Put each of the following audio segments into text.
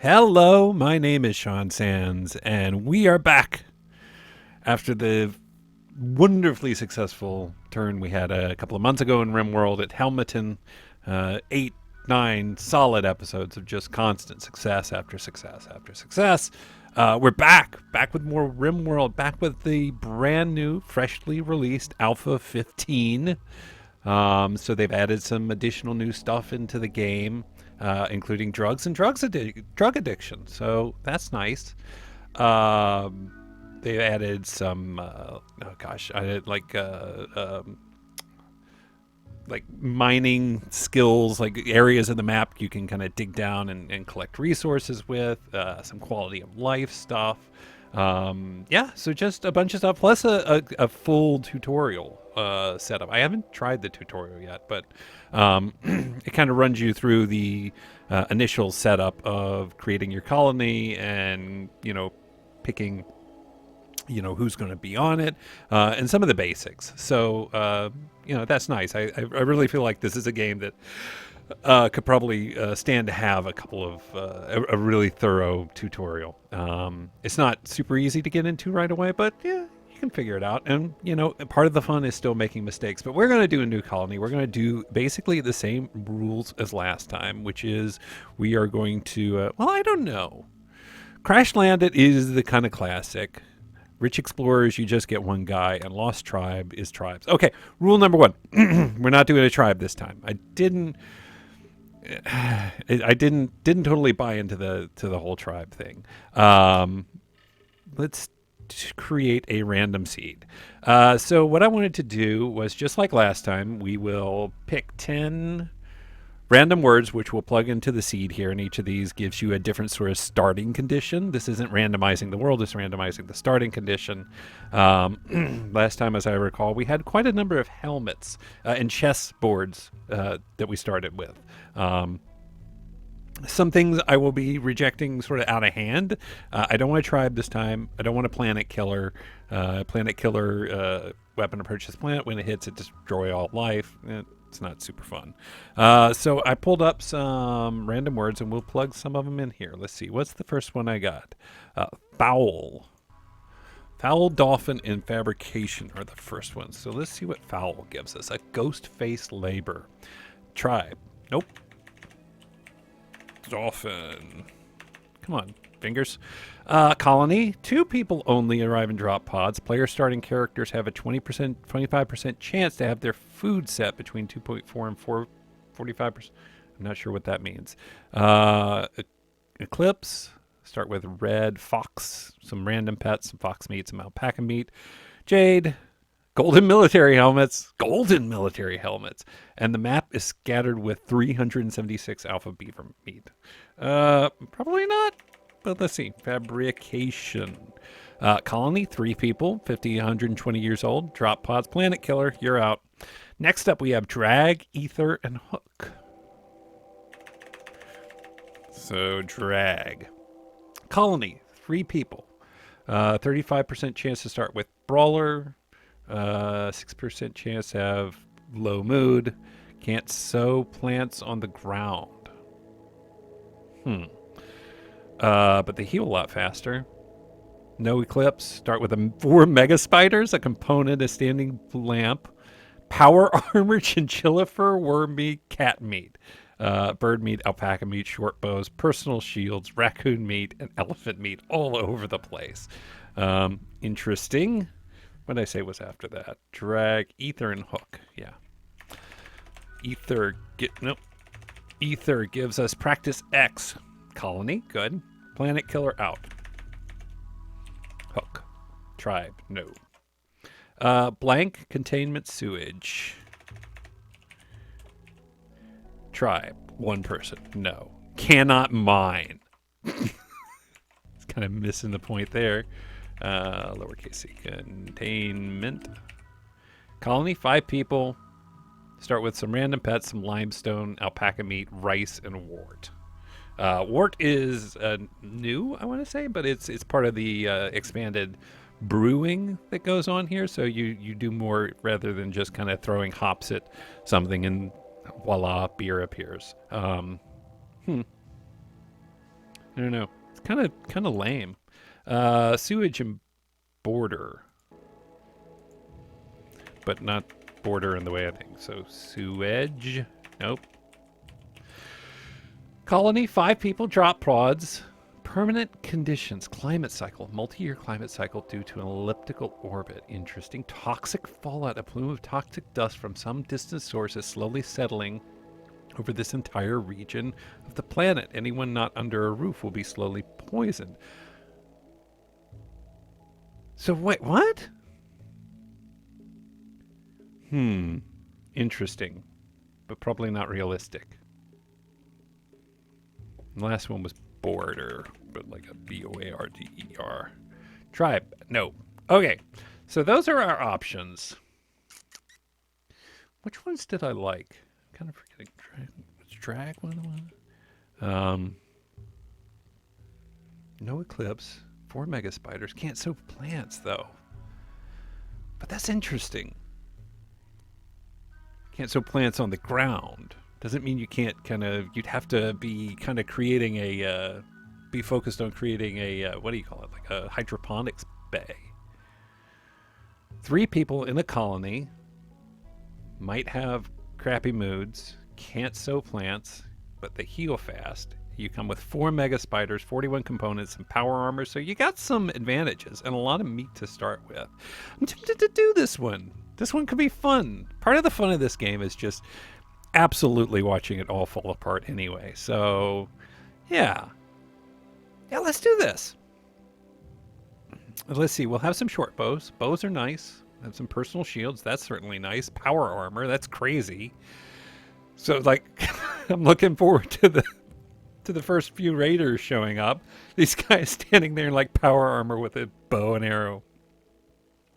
Hello, my name is Sean Sands, and we are back after the wonderfully successful turn we had a couple of months ago in Rimworld at Helmeton. 8, 9 solid episodes of just constant success after success after success. We're back with more Rimworld, back with the brand new, freshly released Alpha 15. So they've added some additional new stuff into the game, including drugs and drug addiction. So that's nice. They added some, like mining skills, like areas of the map you can kind of dig down and collect resources with, some quality of life stuff. Yeah, so just a bunch of stuff, plus a full tutorial setup. I haven't tried the tutorial yet, but it kind of runs you through the initial setup of creating your colony and, picking who's going to be on it, and some of the basics. So that's nice. I really feel like this is a game that could probably stand to have a couple of a really thorough tutorial. It's not super easy to get into right away, but yeah, you can figure it out. And part of the fun is still making mistakes. But we're going to do a new colony. We're going to do basically the same rules as last time, which is we are going to I don't know. Crash Landed is the kind of classic. Rich Explorers, you just get one guy, and Lost Tribe is tribes. Okay, rule number one: we're not doing a tribe this time. I didn't totally buy into the whole tribe thing. Let's create a random seed. So what I wanted to do was, just like last time, we will pick 10 random words, which we'll plug into the seed here, and each of these gives you a different sort of starting condition. This isn't randomizing the world, it's randomizing the starting condition. Last time, as I recall, we had quite a number of helmets and chess boards that we started with. Some things I will be rejecting sort of out of hand. I don't want a tribe this time. I don't want a planet killer. Weapon approaches planet. When it hits, it destroy all life. It's not super fun. So I pulled up some random words, and we'll plug some of them in here. Let's see. What's the first one I got? Fowl. Fowl, dolphin, and fabrication are the first ones. So let's see what fowl gives us. A ghost face labor. Tribe. Nope. Dolphin. Come on, fingers. Colony. 2 people only arrive in drop pods. Player starting characters have a 25% chance to have their food set between 2.4 and 45%. I'm not sure what that means. Eclipse. Start with red fox. Some random pets. Some fox meat. Some alpaca meat. Jade. Golden military helmets. And the map is scattered with 376 alpha beaver meat. Probably not, but let's see. Fabrication. Colony, 3 people, 50, 120 years old. Drop pods, planet killer, you're out. Next up, we have drag, ether, and hook. So, drag. Colony, 3 people. 35% chance to start with brawler. 6% chance to have low mood. Can't sow plants on the ground. But they heal a lot faster. No eclipse. Start with 4 mega spiders, a component, a standing lamp, power armor, chinchilla fur, worm meat, cat meat, bird meat, alpaca meat, short bows, personal shields, raccoon meat, and elephant meat all over the place. Interesting. What did I say was after that? Drag, ether, and hook. Yeah. Ether gives us practice X. Colony, good. Planet killer, out. Hook. Tribe, no. Blank, containment, sewage. Tribe, 1 person, no. Cannot mine. It's kind of missing the point there. Lowercase c, containment. Colony, 5 people. Start with some random pets, some limestone, alpaca meat, rice, and wart. Wart is new, I want to say, but it's part of the expanded brewing that goes on here. So you do more rather than just kind of throwing hops at something and voila, beer appears. I don't know. It's kind of lame. Sewage and border, but not border in the way I think. So sewage. Nope. Colony, 5 people, drop pods. Permanent conditions, climate cycle, multi-year climate cycle due to an elliptical orbit. Interesting. Toxic fallout, a plume of toxic dust from some distant source is slowly settling over this entire region of the planet. Anyone not under a roof will be slowly poisoned. So wait, what? Interesting, but probably not realistic. The last one was border, but like a B-O-A-R-D-E-R. Tribe, no. Okay, so those are our options. Which ones did I like? I'm kind of forgetting. Drag one. No eclipse. 4 mega spiders. Can't sow plants though. But that's interesting. Can't sow plants on the ground. Doesn't mean you can't you'd have to be kind of creating be focused on creating a, what do you call it? Like a hydroponics bay. 3 people in a colony might have crappy moods, can't sow plants, but they heal fast. You come with 4 mega spiders, 41 components, and power armor, so you got some advantages and a lot of meat to start with. I'm tempted to do this one. This one could be fun. Part of the fun of this game is just absolutely watching it all fall apart anyway. So, yeah, let's do this. Let's see. We'll have some short bows. Bows are nice. Have some personal shields. That's certainly nice. Power armor. That's crazy. So, like, I'm looking forward to the first few raiders showing up. These guys standing there in like power armor with a bow and arrow.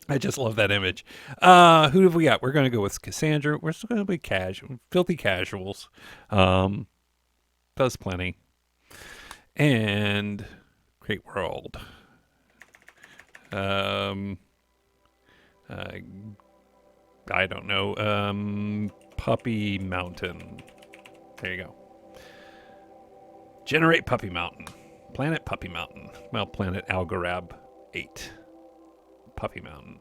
I just love that image. Who have we got? We're going to go with Cassandra. We're still going to be casual, filthy casuals. Does plenty. And Great World. I don't know. Puppy Mountain. There you go. Generate Puppy Mountain. Planet Puppy Mountain. Well, Planet Algorab 8. Puppy Mountain.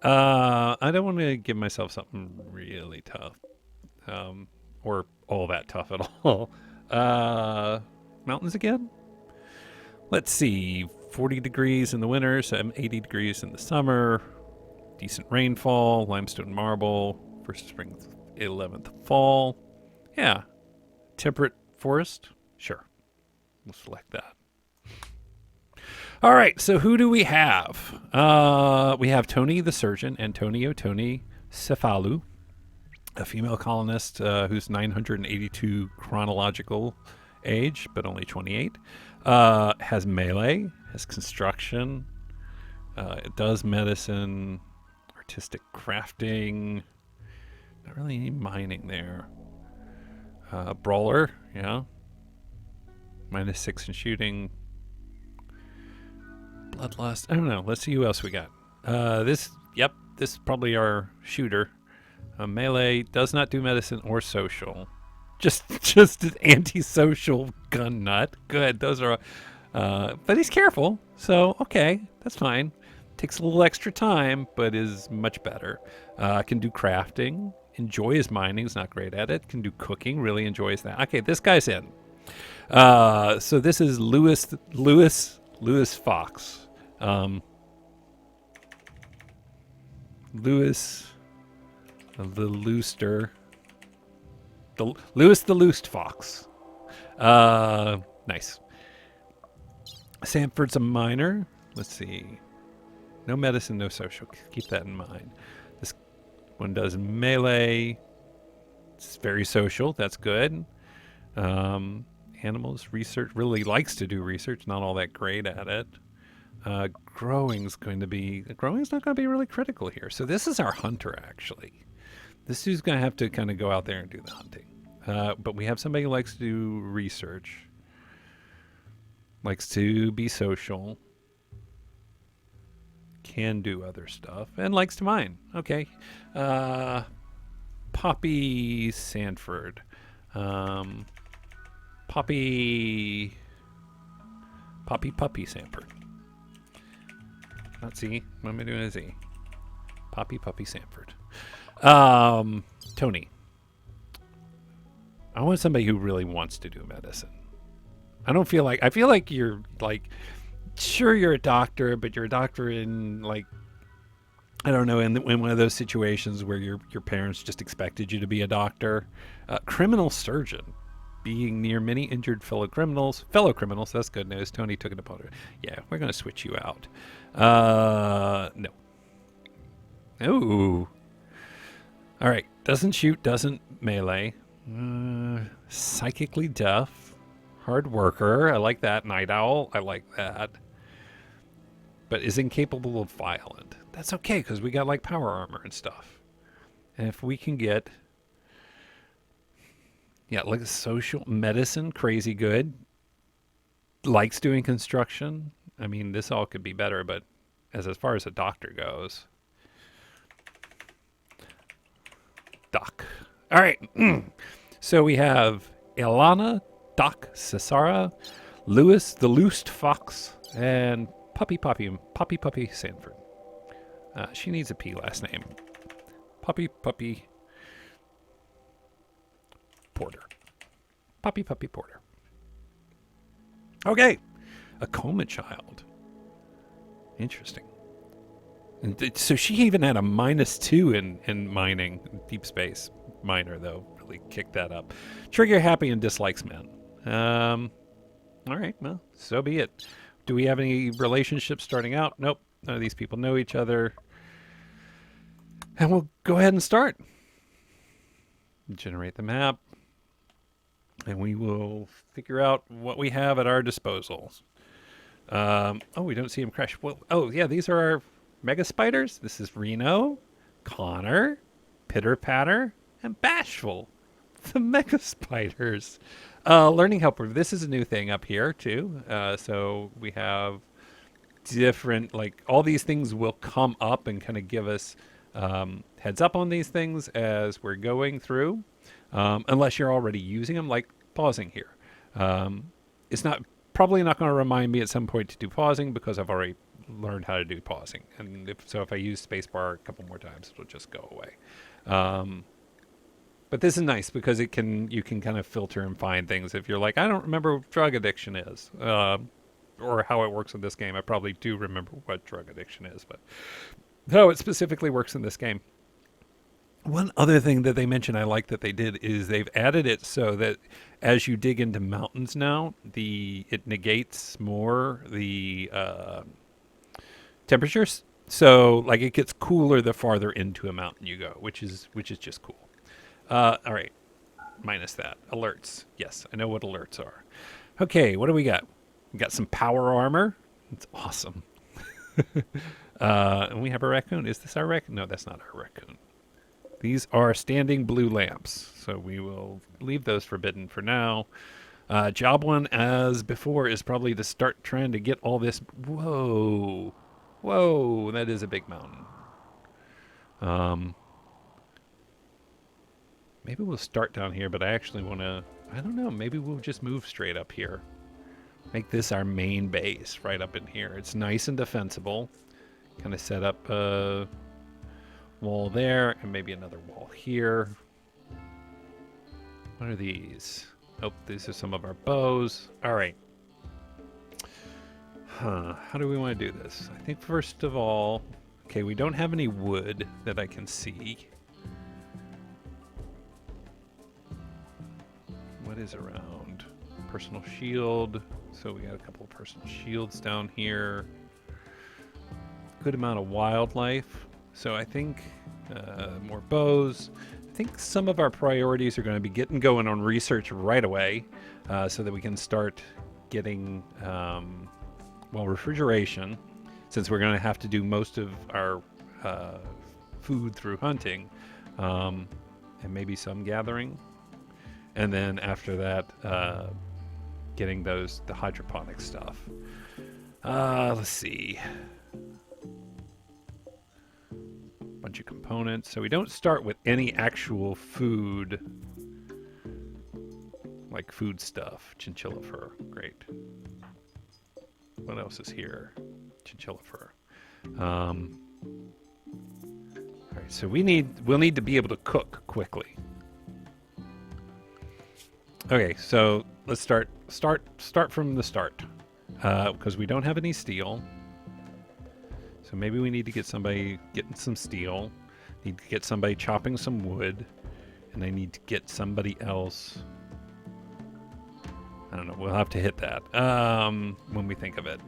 I don't want to give myself something really tough. Or all that tough at all. Mountains again? Let's see. 40 degrees in the winter, 80 degrees in the summer. Decent rainfall, limestone marble. First spring, 11th fall. Yeah. Temperate forest? Sure. We'll select that. All right, so who do we have? We have Tony the surgeon, Antonio Tony Cefalu, a female colonist who's 982 chronological age, but only 28. Has melee, has construction, it does medicine, artistic crafting, not really any mining there. Brawler, yeah. -6 in shooting. Bloodlust. I don't know. Let's see who else we got. This is probably our shooter. Melee does not do medicine or social. Just an antisocial gun nut. Good. Those are. But he's careful, so okay, that's fine. Takes a little extra time, but is much better. Can do crafting. Enjoys mining. Is not great at it. Can do cooking. Really enjoys that. Okay, this guy's in. So this is Lewis Fox. Lewis the Looster. Lewis the Loosed Fox. Nice. Sanford's a miner. Let's see. No medicine, no social. Keep that in mind. This one does melee. It's very social. That's good. Animals research, really likes to do research, not all that great at it. Growing's not going to be really critical here. So this is our hunter, actually. This dude's going to have to kind of go out there and do the hunting. But we have somebody who likes to do research, likes to be social, can do other stuff, and likes to mine. Okay. Poppy Sanford. Poppy Puppy Sanford. Not Z. What am I doing? A Z. Puppy Sanford. Tony. I want somebody who really wants to do medicine. I feel like you're like, sure, you're a doctor, but you're a doctor in like, I don't know, in one of those situations where your parents just expected you to be a doctor. Criminal surgeon. Being near many injured fellow criminals, that's good news. Tony took it upon her. Yeah, we're going to switch you out. No. Ooh. All right. Doesn't shoot, doesn't melee. Psychically deaf. Hard worker. I like that. Night owl. I like that. But is incapable of violent. That's okay, because we got like power armor and stuff. And if we can get... Yeah, like social medicine, crazy good. Likes doing construction. I mean, this all could be better, but as far as a doctor goes. Doc. All right. So we have Ilana, Doc, Cesara, Lewis, the Loosed Fox, and Puppy Sanford. She needs a P last name. Puppy Porter. Puppy Porter. Okay. A coma child. Interesting. And so she even had a -2 in mining. Deep space miner, though. Really kicked that up. Trigger happy and dislikes men. All right. Well, so be it. Do we have any relationships starting out? Nope. None of these people know each other. And we'll go ahead and start. Generate the map. And we will figure out what we have at our disposal. Oh, we don't see him crash. Well, oh, yeah, these are our mega spiders. This is Reno, Connor, Pitter Patter, and Bashful. The mega spiders. Learning helper. This is a new thing up here, too. So we have different, like, all these things will come up and kind of give us heads up on these things as we're going through. Unless you're already using them, like pausing here. It's probably not going to remind me at some point to do pausing because I've already learned how to do pausing. And if I use spacebar a couple more times, it'll just go away. But this is nice because you can kind of filter and find things. If you're like, I don't remember what drug addiction is, or how it works in this game. I probably do remember what drug addiction is, but how it specifically works in this game. One other thing that they mentioned I like that they did is they've added it so that as you dig into mountains now, it negates more the temperatures. So like it gets cooler the farther into a mountain you go, which is just cool. All right, minus that. Alerts. Yes, I know what alerts are. Okay, what do we got? We got some power armor. It's awesome. And we have a raccoon. Is this our raccoon? No, that's not our raccoon. These are standing blue lamps, so we will leave those forbidden for now. Job one, as before, is probably to start trying to get all this. Whoa, that is a big mountain. Maybe we'll start down here, but I actually want to. I don't know. Maybe we'll just move straight up here. Make this our main base right up in here. It's nice and defensible. Kind of set up a wall there and maybe another wall here. What are these? Oh, these are some of our bows. All right. How do we want to do this? I think first of all, okay, we don't have any wood that I can see. What is around? Personal shield. So we got a couple of personal shields down here. Good amount of wildlife. So I think more bows. I think some of our priorities are going to be getting going on research right away so that we can start getting, refrigeration, since we're going to have to do most of our food through hunting, and maybe some gathering. And then after that, getting the hydroponic stuff. Let's see. Bunch of components. So we don't start with any actual food, like food stuff. Chinchilla fur. Great. What else is here? Chinchilla fur. All right, so we'll need to be able to cook quickly. Okay, so let's start from the start, because we don't have any steel. So maybe we need to get somebody getting some steel. Need to get somebody chopping some wood, and I need to get somebody else. I don't know. We'll have to hit that when we think of it.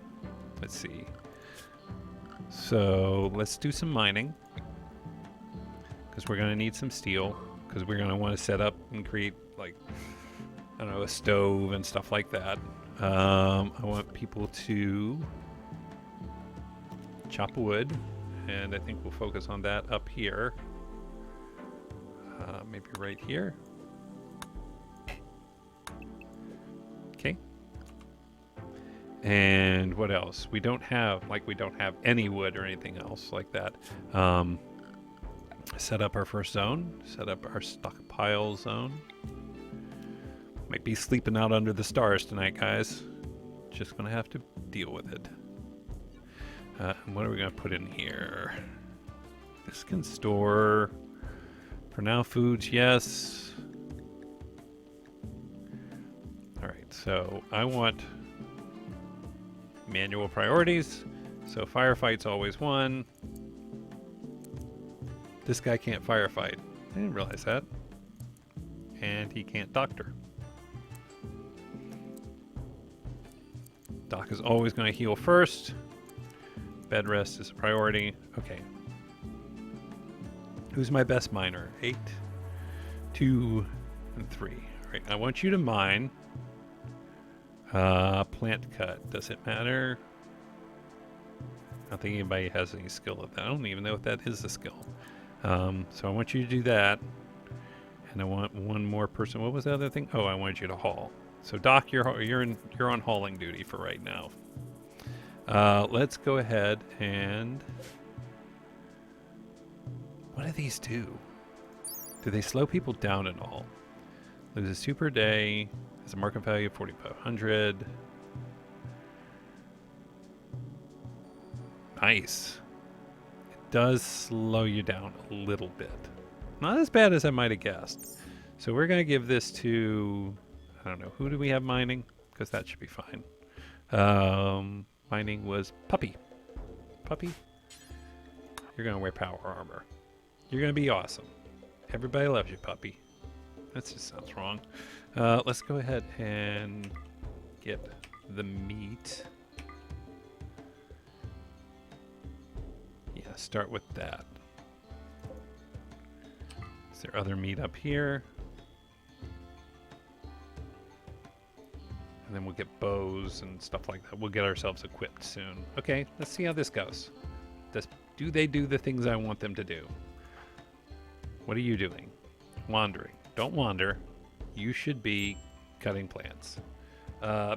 Let's see. So let's do some mining, because we're going to need some steel, because we're going to want to set up and create, like, I don't know, a stove and stuff like that. I want people to chop wood, and I think we'll focus on that up here. Maybe right here. Okay. And what else? We don't have any wood or anything else like that. Set up our first zone. Set up our stockpile zone. Might be sleeping out under the stars tonight, guys. Just gonna have to deal with it. What are we gonna put in here? This can store, for now, foods, yes. All right, so I want manual priorities. So firefight's always one. This guy can't firefight. I didn't realize that. And he can't doctor. Doc is always going to heal first. Bed rest is a priority. Okay. Who's my best miner? 8, 2, and 3. All right, I want you to mine. Plant cut. Does it matter? I don't think anybody has any skill at that. I don't even know if that is a skill. So I want you to do that. And I want one more person. What was the other thing? Oh, I wanted you to haul. So Doc, you're on hauling duty for right now. Let's go ahead and... What do these do? Do they slow people down at all? Loses 2 per day. Has a market value of 4,500. Nice. It does slow you down a little bit. Not as bad as I might have guessed. So we're going to give this to... I don't know. Who do we have mining? Because that should be fine. Mining was Puppy. Puppy? You're going to wear power armor. You're going to be awesome. Everybody loves you, Puppy. That just sounds wrong. Let's go ahead and get the meat. Yeah, start with that. Is there other meat up here? And then we'll get bows and stuff like that. We'll get ourselves equipped soon. Okay, let's see how this goes. Do they do the things I want them to do? What are you doing? Wandering. Don't wander. You should be cutting plants.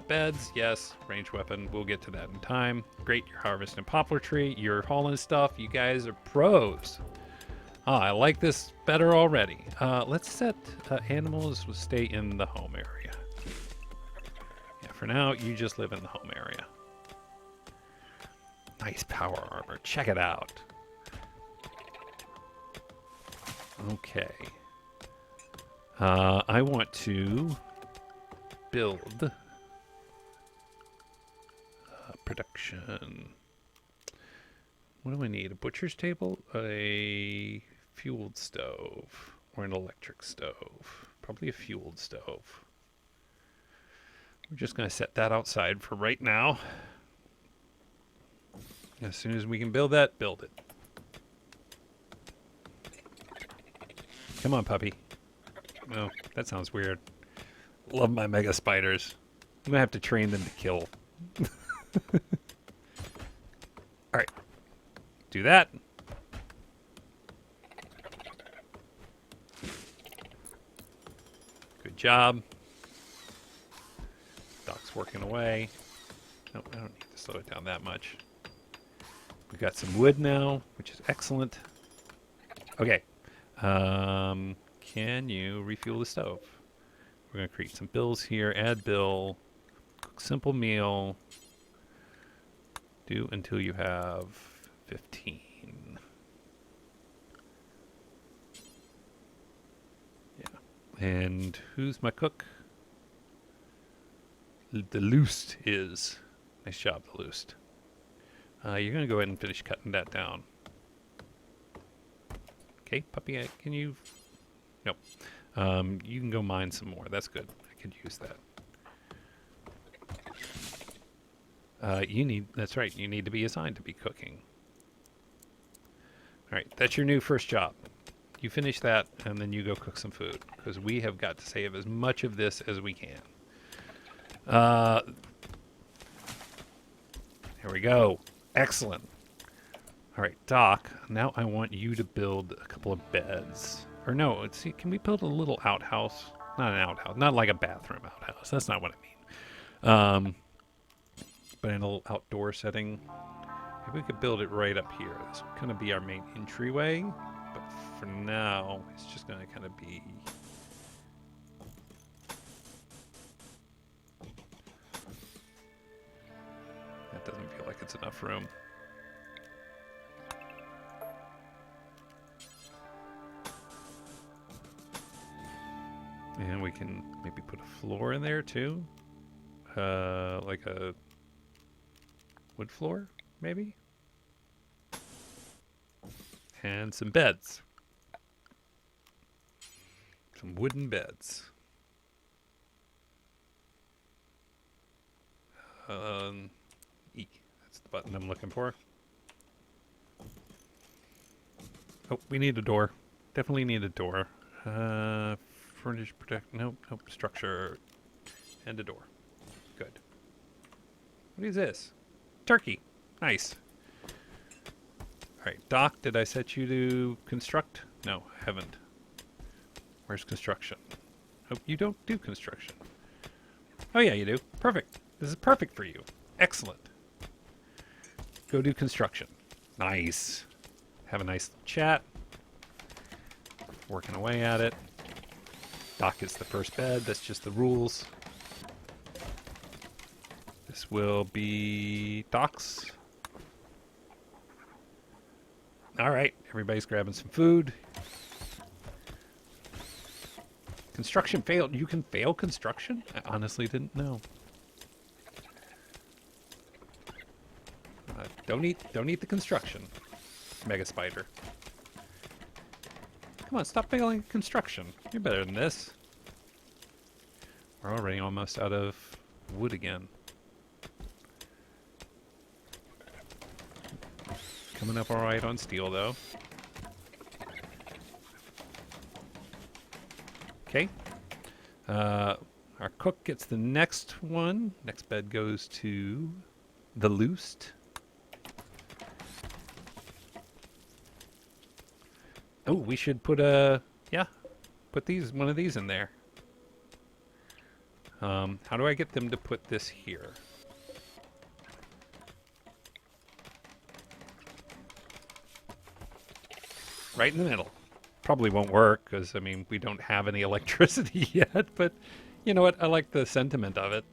Beds, yes. Ranged weapon. We'll get to that in time. Great, you're harvesting poplar tree. You're hauling stuff. You guys are pros. I like this better already. Let's set animals will stay in the home area. For now, you just live in the home area. Nice power armor. Check it out. Okay. I want to build production. What do I need? A butcher's table? A fueled stove? Or an electric stove? Probably a fueled stove. We're just going to set that outside for right now. As soon as we can build that, build it. Come on, puppy. Oh, that sounds weird. Love my mega spiders. I'm going to have to train them to kill. Alright. Do that. Good job. Doc's working away. Nope, I don't need to slow it down that much. We've got some wood now, which is excellent. Okay. Can you refuel the stove? We're going to create some bills here. Add bill. Cook simple meal. Do until you have 15. Yeah. And who's my cook? The Loost is. Nice job, the Loost. You're going to go ahead and finish cutting that down. Okay, puppy, can you... Nope. You can go mine some more. That's good. I could use that. That's right, you need to be assigned to be cooking. Alright, that's your new first job. You finish that, and then you go cook some food, because we have got to save as much of this as we can. Here we go. Excellent. Alright, Doc, now I want you to build a couple of beds. Or no, let's see, can we build a little outhouse? Not an outhouse, not like a bathroom outhouse. That's not what I mean. But in a little outdoor setting. Maybe we could build it right up here. This will kind of be our main entryway. But for now, it's just going to kind of be... That doesn't feel like it's enough room. And we can maybe put a floor in there too. Like a wood floor, maybe? And some beds. Some wooden beds. E. That's the button I'm looking for. Oh, we need a door. Definitely need a door. Furnish, protect, nope, structure, and a door. Good. What is this? Turkey. Nice. Alright, Doc, did I set you to construct? No, I haven't. Where's construction? Oh, you don't do construction. Oh yeah, you do. Perfect. This is perfect for you. Excellent. Go do construction. Nice. Have a nice little chat. Working away at it. Doc gets the first bed. That's just the rules. This will be Doc's. All right, everybody's grabbing some food. Construction failed. You can fail construction? I honestly didn't know. Don't eat the construction, Mega Spider. Come on, stop failing construction. You're better than this. We're already almost out of wood again. Coming up all right on steel, though. Okay. Our cook gets the next one. Next bed goes to the Loost. Oh, we should put put one of these in there. How do I get them to put this here? Right in the middle. Probably won't work because, I mean, we don't have any electricity yet, but you know what? I like the sentiment of it.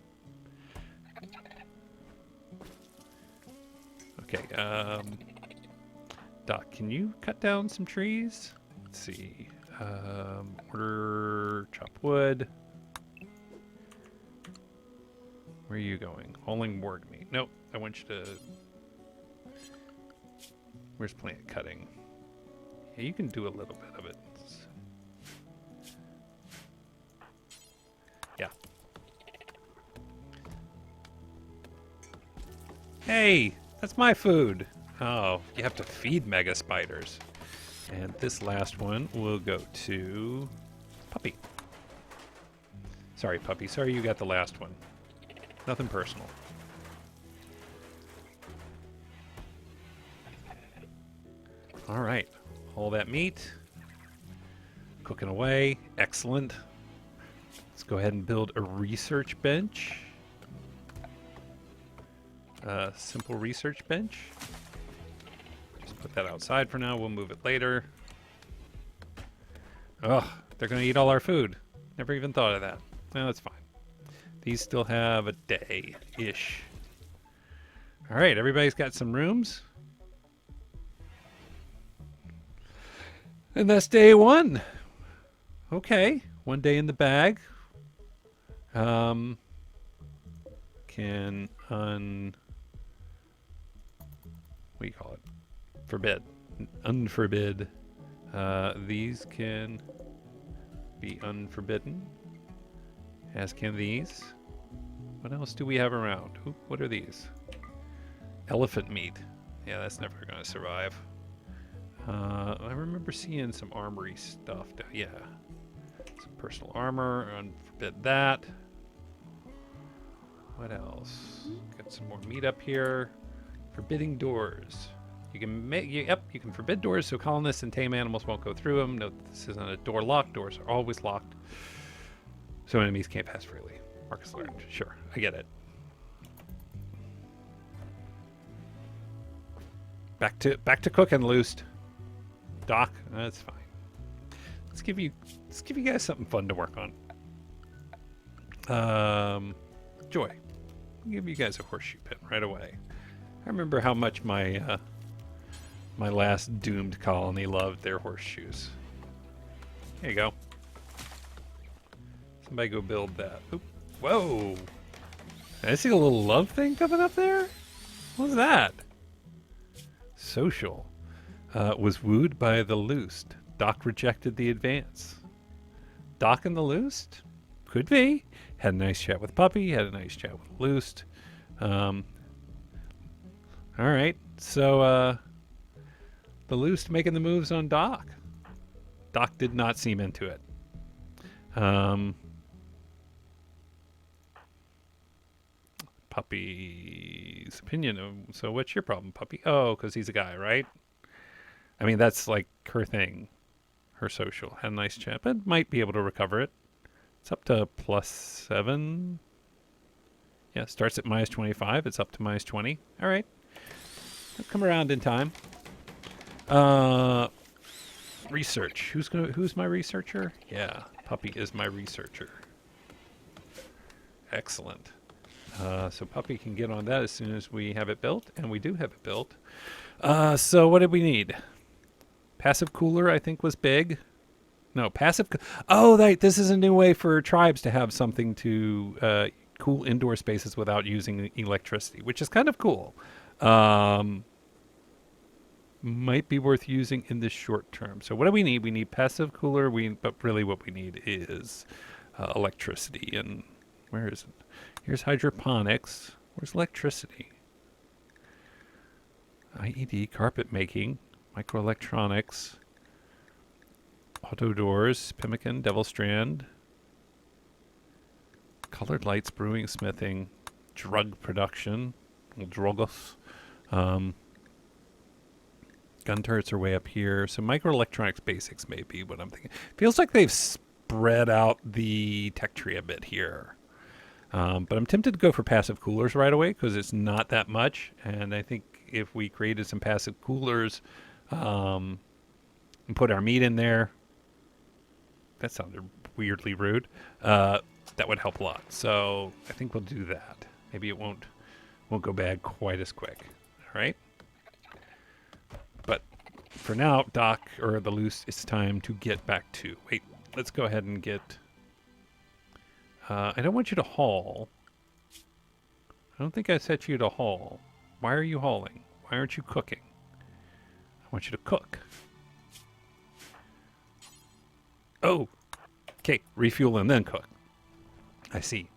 Okay, Doc, can you cut down some trees? Let's see. Order chop wood. Where are you going? Hauling board meat. Nope, I want you to... Where's plant cutting? Yeah, you can do a little bit of it. Yeah. Hey, that's my food. Oh, you have to feed mega spiders. And this last one will go to Puppy. Sorry, Puppy. Sorry you got the last one. Nothing personal. All right. All that meat. Cooking away. Excellent. Let's go ahead and build a research bench. Simple research bench. Just put that outside for now. We'll move it later. Ugh, they're going to eat all our food. Never even thought of that. No, that's fine. These still have a day-ish. All right, everybody's got some rooms. And that's day one. Okay, 1 day in the bag. Can what do you call it? Forbid. Unforbid. These can be unforbidden. As can these. What else do we have around? Ooh, what are these? Elephant meat. Yeah, that's never going to survive. I remember seeing some armory stuff. Yeah. Some personal armor. Unforbid that. What else? Got some more meat up here. Forbidding doors. You can make, you can forbid doors so colonists and tame animals won't go through them. Note this isn't a door lock. Doors are always locked. So enemies can't pass freely. Marcus learned. Sure, I get it. Back to cooking, Loosed. Doc, that's fine. Let's give you guys something fun to work on. Joy. I'll give you guys a horseshoe pin right away. I remember how much my my last doomed colony loved their horseshoes. There you go. Somebody go build that. Oop. Whoa! Did I see a little love thing coming up there? What was that? Social. Was wooed by the Loosed. Doc rejected the advance. Doc and the Loosed? Could be. Had a nice chat with Puppy. Had a nice chat with Loosed. Alright. So, the Loosed making the moves on Doc. Doc did not seem into it. Puppy's opinion. So what's your problem, Puppy? Oh, because he's a guy, right? I mean, that's like her thing. Her social. Had a nice chat, but might be able to recover it. It's up to +7. Yeah, starts at -25. It's up to -20. All right. I'll come around in time. Research. Who's my researcher? Yeah, Puppy is my researcher. Excellent. So Puppy can get on that as soon as we have it built, and we do have it built. So what did we need? Passive cooler, I think, was big. No, passive. Oh, this is a new way for tribes to have something to cool indoor spaces without using electricity, which is kind of cool. Might be worth using in the short term. So what do we need? We need passive cooler. But really what we need is electricity. And where is it? Here's hydroponics. Where's electricity? IED, carpet making, microelectronics, auto doors, pemmican, devil strand, colored lights, brewing, smithing, drug production, drogos. Gun turrets are way up here. So microelectronics basics may be what I'm thinking. Feels like they've spread out the tech tree a bit here. But I'm tempted to go for passive coolers right away because it's not that much. And I think if we created some passive coolers and put our meat in there, that sounded weirdly rude, that would help a lot. So I think we'll do that. Maybe it won't go bad quite as quick. All right. But for now, Doc, or the Loose, it's time to get back to... Wait, let's go ahead and get... I don't want you to haul. I don't think I set you to haul. Why are you hauling? Why aren't you cooking? I want you to cook. Oh! Okay, refuel and then cook. I see.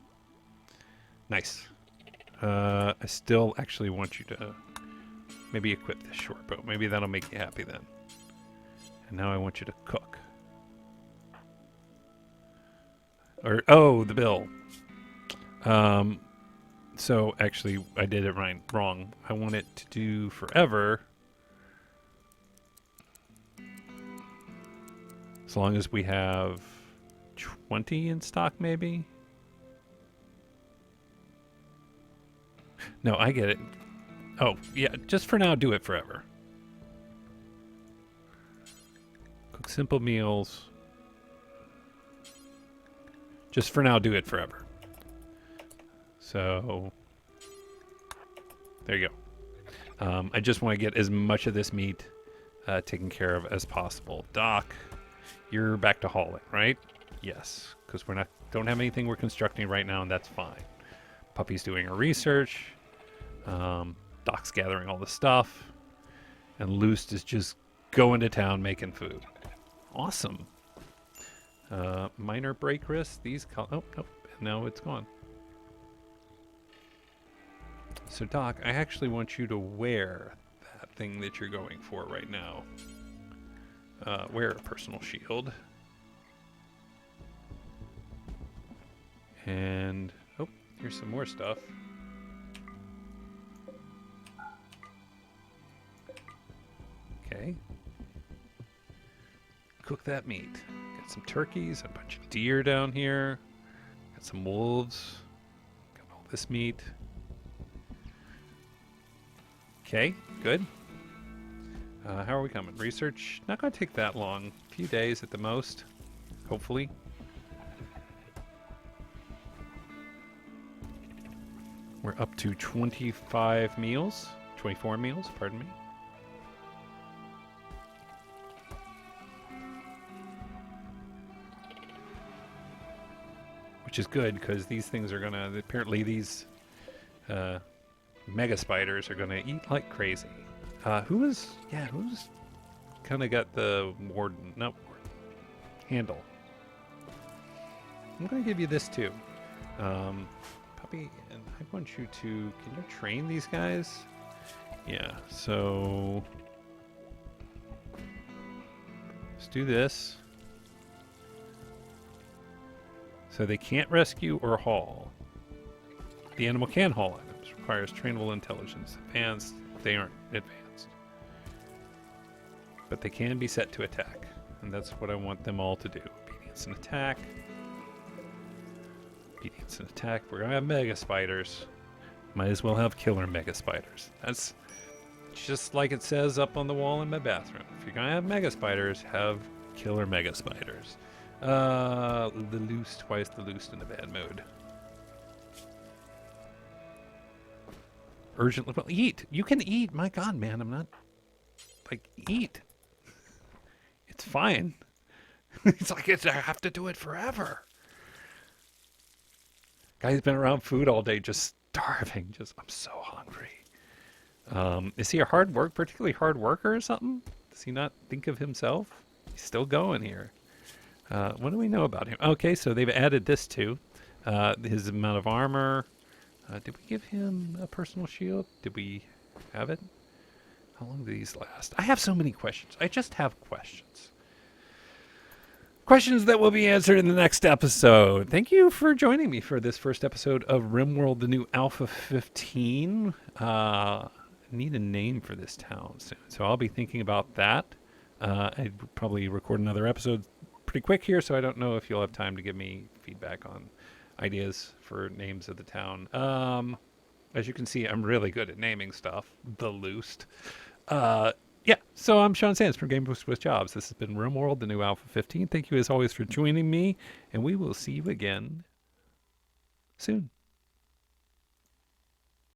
Nice. I still actually want you to maybe equip this short bow. Maybe that'll make you happy then. And now I want you to cook. Or, oh, the bill. So actually I did it wrong. I want it to do forever. As long as we have 20 in stock, maybe? No, I get it. Oh, yeah, just for now, do it forever. Cook simple meals. Just for now, do it forever. So, There you go. I just want to get as much of this meat taken care of as possible. Doc, you're back to hauling, right? Yes, because don't have anything we're constructing right now, and that's fine. Puppy's doing her research. Doc's gathering all the stuff. And Loosed is just going to town making food. Awesome. Minor break risk. Oh, nope. Now it's gone. So, Doc, I actually want you to wear that thing that you're going for right now. Wear a personal shield. And, oh, here's some more stuff. Okay. Cook that meat. Got some turkeys, a bunch of deer down here. Got some wolves. Got all this meat. Okay, good. How are we coming? Research, not going to take that long. A few days at the most, hopefully. We're up to 25 meals. 24 meals, pardon me. Which is good, because these things are going to... Apparently these mega spiders are going to eat like crazy. Who's kind of got the warden... Not warden. Handle. I'm going to give you this, too. Puppy, and I want you to... Can you train these guys? Yeah, so... Let's do this. So they can't rescue or haul. The animal can haul items. Requires trainable intelligence. Advanced. They aren't advanced. But they can be set to attack. And that's what I want them all to do. Obedience and attack. Obedience and attack. We're going to have mega spiders. Might as well have killer mega spiders. That's just like it says up on the wall in my bathroom. If you're going to have mega spiders, have killer mega spiders. The Loosed. Why is the Loosed in a bad mood? Urgently. Well, eat. You can eat. My God, man. I'm not... Like, eat. It's fine. It's like I have to do it forever. Guy's been around food all day, just starving. I'm so hungry. Is he a particularly hard worker or something? Does he not think of himself? He's still going here. What do we know about him? Okay, so they've added this too. His amount of armor. Did we give him a personal shield? Did we have it? How long do these last? I have so many questions. I just have questions. Questions that will be answered in the next episode. Thank you for joining me for this first episode of Rimworld, the new Alpha 15. I need a name for this town soon, so I'll be thinking about that. I'd probably record another episode pretty quick here, so I don't know if you'll have time to give me feedback on ideas for names of the town. As you can see, I'm really good at naming stuff. The Loosed. Yeah, so I'm Sean Sands from Game with Jobs. This has been Rimworld, the new Alpha 15. Thank you as always for joining me, and we will see you again soon.